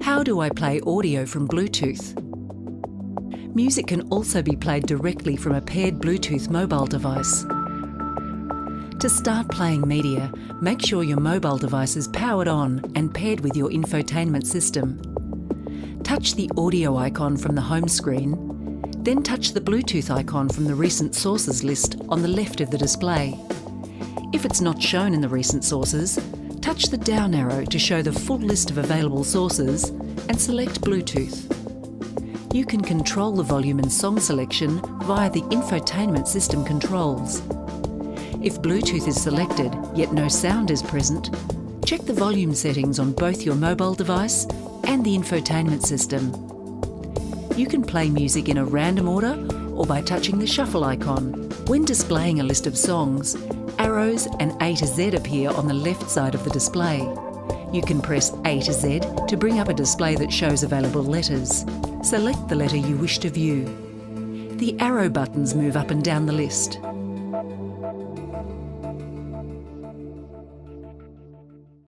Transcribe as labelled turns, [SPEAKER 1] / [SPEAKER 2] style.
[SPEAKER 1] How do I play audio from Bluetooth? Music can also be played directly from a paired Bluetooth mobile device. To start playing media, make sure your mobile device is powered on and paired with your infotainment system. Touch the audio icon from the home screen, then touch the Bluetooth icon from the recent sources list on the left of the display. If it's not shown in the recent sources, touch the down arrow to show the full list of available sources and select Bluetooth. You can control the volume and song selection via the infotainment system controls. If Bluetooth is selected, yet no sound is present, check the volume settings on both your mobile device and the infotainment system. You can play music in a random order or by touching the shuffle icon. When displaying a list of songs, arrows and A to Z appear on the left side of the display. You can press A to Z to bring up a display that shows available letters. Select the letter you wish to view. The arrow buttons move up and down the list.